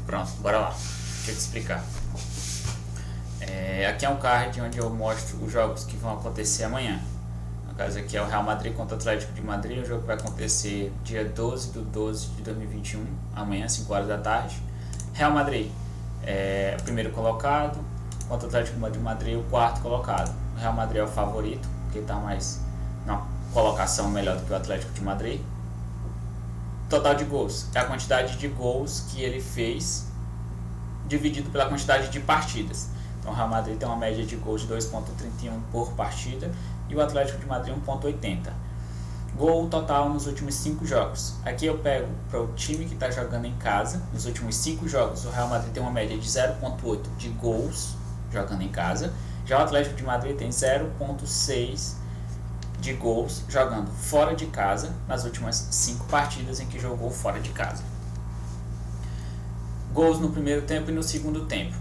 Pronto, bora lá. Deixa eu te explicar. Aqui é um card onde eu mostro os jogos que vão acontecer amanhã. No caso aqui é o Real Madrid contra o Atlético de Madrid. O jogo vai acontecer dia 12/12/2021, amanhã, 5 horas da tarde. Real Madrid é o primeiro colocado, contra o Atlético de Madrid o quarto colocado. O Real Madrid é o favorito, porque está mais na colocação melhor do que o Atlético de Madrid. Total de gols é a quantidade de gols que ele fez dividido pela quantidade de partidas. Então o Real Madrid tem uma média de gols de 2,31 por partida e o Atlético de Madrid 1,80. Gol total nos últimos 5 jogos. Aqui eu pego para o time que está jogando em casa. Nos últimos 5 jogos o Real Madrid tem uma média de 0,8 de gols jogando em casa. Já o Atlético de Madrid tem 0,6 de gols jogando fora de casa nas últimas 5 partidas em que jogou fora de casa. Gols no primeiro tempo e no segundo tempo.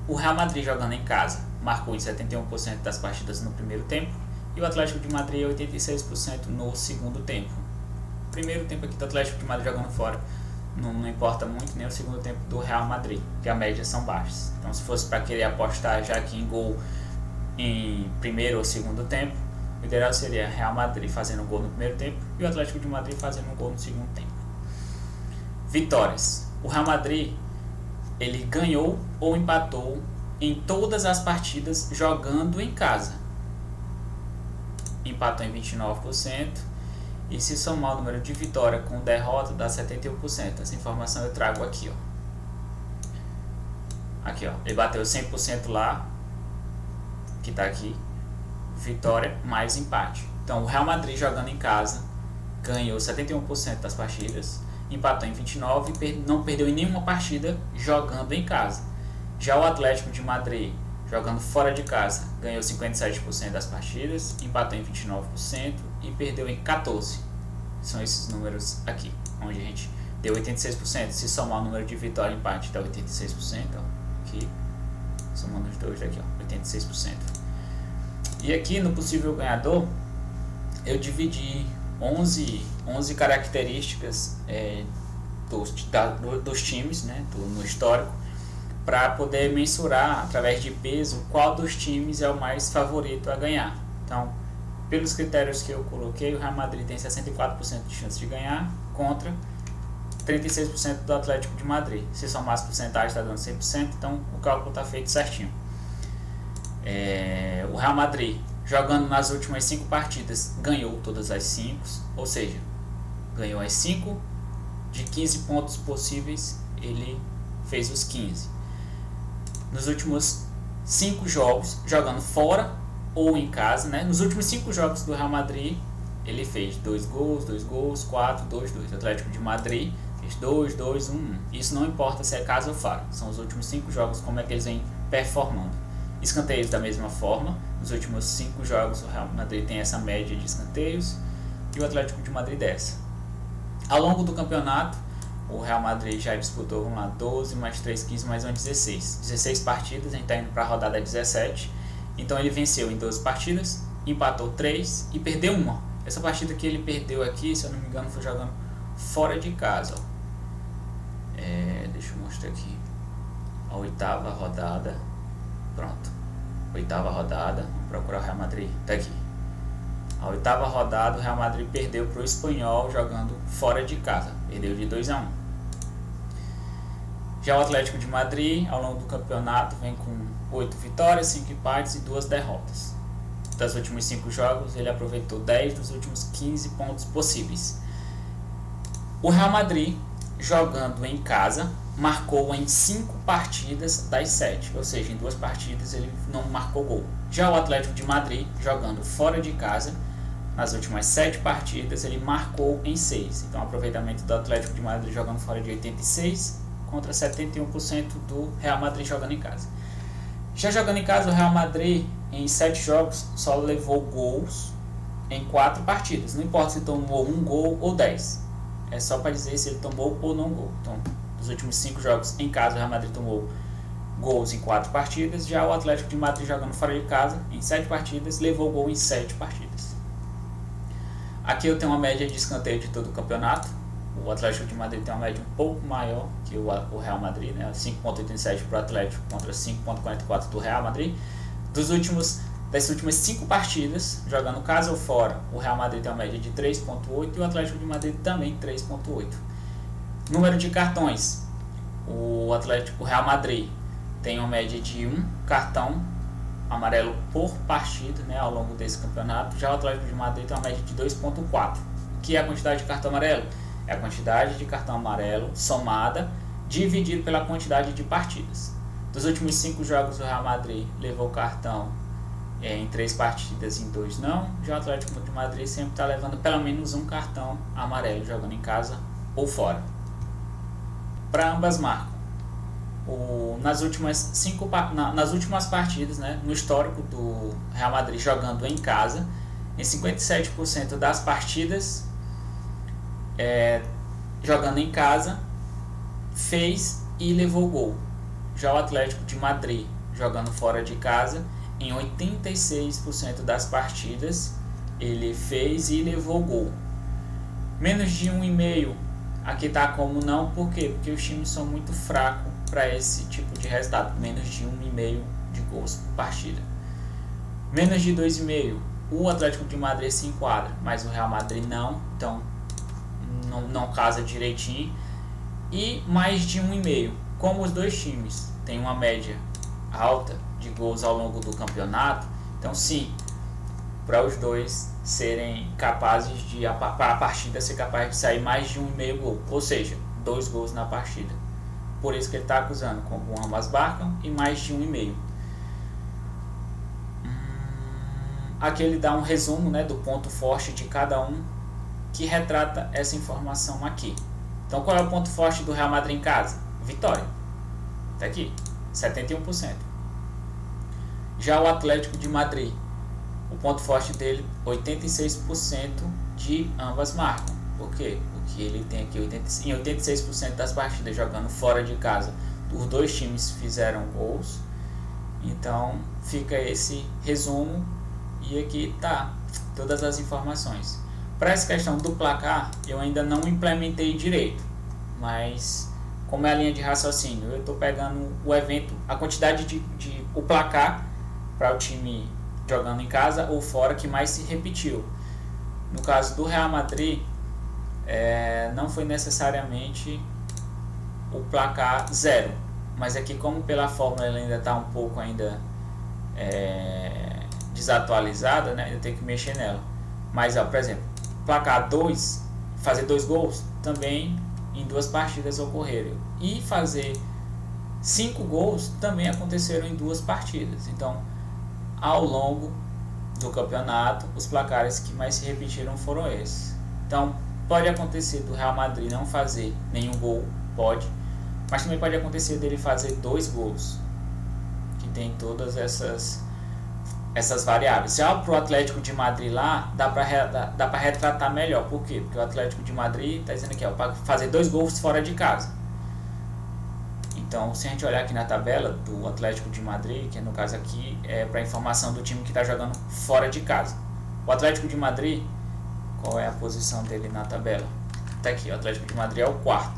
O Real Madrid jogando em casa marcou em 71% das partidas no primeiro tempo e o Atlético de Madrid 86% no segundo tempo. Primeiro tempo aqui do Atlético de Madrid jogando fora não importa muito, nem o segundo tempo do Real Madrid, que a média são baixas. Então se fosse para querer apostar já aqui em gol em primeiro ou segundo tempo, o ideal seria Real Madrid fazendo um gol no primeiro tempo e o Atlético de Madrid fazendo um gol no segundo tempo. Vitórias. O Real Madrid ele ganhou ou empatou em todas as partidas jogando em casa. Empatou em 29% e se somar o número de vitória com derrota dá 71%. Essa informação eu trago aqui, ó. Aqui, ó. Ele bateu 100% lá, que está aqui. Vitória mais empate. Então o Real Madrid jogando em casa ganhou 71% das partidas, empatou em 29% e não perdeu em nenhuma partida jogando em casa. Já o Atlético de Madrid jogando fora de casa ganhou 57% das partidas, empatou em 29% e perdeu em 14%. São esses números aqui, onde a gente deu 86%. Se somar o número de vitória e empate dá 86%, ó, aqui, somando os dois daqui, ó, 86%. E aqui no possível ganhador, eu dividi 11 características dos times, né, no histórico, para poder mensurar através de peso qual dos times é o mais favorito a ganhar. Então, pelos critérios que eu coloquei, o Real Madrid tem 64% de chance de ganhar contra 36% do Atlético de Madrid. Se somar as porcentagens está dando 100%, então o cálculo está feito certinho. O Real Madrid, jogando nas últimas 5 partidas, ganhou todas as 5, ou seja, ganhou as 5 de 15 pontos possíveis, ele fez os 15. Nos últimos 5 jogos, jogando fora ou em casa, né? Nos últimos 5 jogos do Real Madrid, ele fez 2 gols, 4, 2, 2. O Atlético de Madrid fez 2, 2, 1, 1. Isso não importa se é casa ou fora, são os últimos 5 jogos, como é que eles vêm performando. Escanteios da mesma forma, nos últimos 5 jogos o Real Madrid tem essa média de escanteios e o Atlético de Madrid dessa. Ao longo do campeonato, o Real Madrid já disputou 12, mais 3, 15, mais 1, 16. 16 partidas, a gente está indo para a rodada 17. Então ele venceu em 12 partidas, empatou 3 e perdeu 1. Essa partida que ele perdeu aqui, se eu não me engano, foi jogando fora de casa. Deixa eu mostrar aqui. A 8ª rodada. Pronto. 8ª rodada. Vamos procurar o Real Madrid. Tá aqui. A 8ª rodada, o Real Madrid perdeu para o Espanhol jogando fora de casa. Perdeu de 2-1. Já o Atlético de Madrid, ao longo do campeonato, vem com 8 vitórias, 5 empates e 2 derrotas. Das últimos 5 jogos, ele aproveitou 10 dos últimos 15 pontos possíveis. O Real Madrid, jogando em casa, marcou em 5 partidas das 7, ou seja, em 2 partidas ele não marcou gol. Já o Atlético de Madrid, jogando fora de casa, nas últimas 7 partidas ele marcou em 6. Então o aproveitamento do Atlético de Madrid jogando fora de 86 contra 71% do Real Madrid jogando em casa. Já jogando em casa, o Real Madrid em 7 jogos só levou gols em 4 partidas. Não importa se tomou 1 gol ou 10. É só para dizer se ele tomou ou não gol. Então, nos últimos 5 jogos em casa, o Real Madrid tomou gols em 4 partidas. Já o Atlético de Madrid jogando fora de casa em 7 partidas, levou gol em 7 partidas. Aqui eu tenho uma média de escanteio de todo o campeonato. O Atlético de Madrid tem uma média um pouco maior que o Real Madrid, né? 5,87 para o Atlético contra 5,44 do Real Madrid. Das últimas 5 partidas, jogando casa ou fora, o Real Madrid tem uma média de 3,8 e o Atlético de Madrid também 3,8. Número de cartões, o Real Madrid tem uma média de 1 cartão amarelo por partida, né, ao longo desse campeonato. Já o Atlético de Madrid tem uma média de 2,4. O que é a quantidade de cartão amarelo? É a quantidade de cartão amarelo somada, dividido pela quantidade de partidas. Dos últimos 5 jogos, o Real Madrid levou cartão em 3 partidas, em 2 não. Já o Atlético de Madrid sempre está levando pelo menos 1 cartão amarelo, jogando em casa ou fora. Para ambas marcam. Nas últimas partidas, né, no histórico do Real Madrid jogando em casa, em 57% das partidas jogando em casa, fez e levou gol. Já o Atlético de Madrid jogando fora de casa, em 86% das partidas ele fez e levou gol. Menos de 1,5 aqui tá como não, por quê? Porque os times são muito fracos para esse tipo de resultado. Menos de 1,5 de gols por partida. Menos de 2,5 o Atlético de Madrid se enquadra, mas o Real Madrid não, então não casa direitinho. E mais de 1,5, como os dois times têm uma média alta de gols ao longo do campeonato, então sim, para os dois serem capazes de, para a partida ser capaz de sair mais de 1,5 gol, ou seja, 2 gols na partida. Por isso que ele está acusando, como ambas marcam, e mais de 1,5. Aqui ele dá um resumo, né, do ponto forte de cada um, que retrata essa informação aqui. Então qual é o ponto forte do Real Madrid em casa? Vitória. Está aqui, 71%. Já o Atlético de Madrid, o ponto forte dele, 86% de ambas marcam. Por quê? Porque ele tem aqui em 86% das partidas jogando fora de casa, os dois times fizeram gols. Então fica esse resumo e aqui tá todas as informações. Para essa questão do placar, eu ainda não implementei direito, mas como é a linha de raciocínio, eu estou pegando o evento, a quantidade o placar para o time jogando em casa ou fora que mais se repetiu. No caso do Real Madrid, não foi necessariamente o placar 0, mas aqui como pela fórmula ela ainda está um pouco ainda desatualizada, né, eu tenho que mexer nela. Mas, por exemplo, placar 2, fazer 2 gols, também em 2 partidas ocorreram. E fazer 5 gols também aconteceram em 2 partidas. Então, ao longo do campeonato, os placares que mais se repetiram foram esses. Então, pode acontecer do Real Madrid não fazer nenhum gol, pode, mas também pode acontecer dele fazer 2 gols, que tem todas essas variáveis. Já para o Atlético de Madrid lá, dá para retratar melhor. Por quê? Porque o Atlético de Madrid está dizendo aqui, para fazer 2 gols fora de casa. Então, se a gente olhar aqui na tabela do Atlético de Madrid, que no caso aqui é para informação do time que está jogando fora de casa. O Atlético de Madrid, qual é a posição dele na tabela? Está aqui, o Atlético de Madrid é o 4º.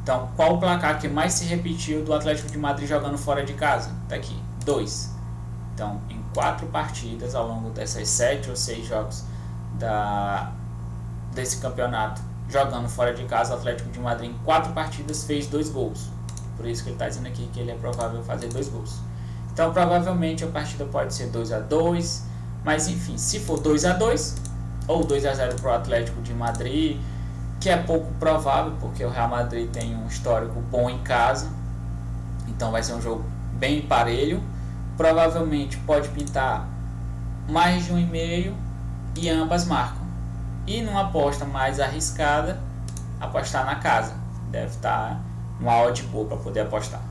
Então, qual o placar que mais se repetiu do Atlético de Madrid jogando fora de casa? Está aqui, 2. Então, em 4 partidas ao longo dessas 7 ou 6 jogos desse campeonato, jogando fora de casa, o Atlético de Madrid em 4 partidas fez 2 gols. Por isso que ele está dizendo aqui que ele é provável fazer 2 gols. Então, provavelmente a partida pode ser 2-2, mas enfim, se for 2-2 ou 2-0 para o Atlético de Madrid, que é pouco provável, porque o Real Madrid tem um histórico bom em casa, então vai ser um jogo bem parelho. Provavelmente pode pintar mais de 1,5 e ambas marcam. E numa aposta mais arriscada, apostar na casa. Deve estar uma odd boa para poder apostar.